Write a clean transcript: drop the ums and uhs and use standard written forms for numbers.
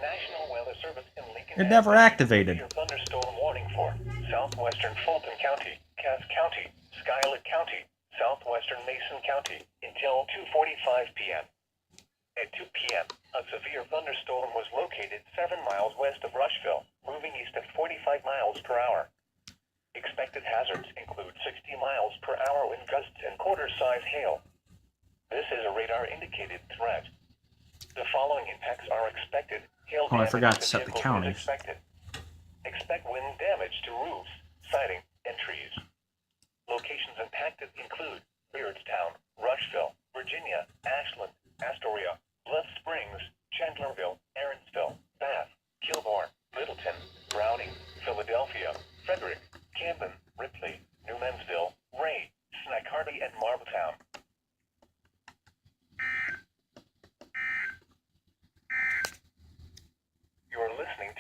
National Weather Service in Lincoln It never activated. Severe thunderstorm warning for southwestern Fulton County, Cass County, Schuyler County, southwestern Mason County until 2:45 p.m. At 2 p.m., a severe thunderstorm was located 7 miles west of Rushville, moving east at 45 miles per hour. Expected hazards include 60 miles per hour wind gusts and quarter-size hail. This is a radar-indicated threat. The following impacts are expected. Hail Oh, I damage forgot to to set the vehicles is counties. expected. Expect wind damage to roofs, siding, and trees. Locations impacted include Beardstown, Rushville, Virginia, Ashland, Astoria, Bluff Springs, Chandlerville, Aaronsville, Bath, Kilbourne, Littleton, Browning, Philadelphia, Frederick, Camden, Ripley, New Mansville, Ray, Snack Hardy, and Marbletown.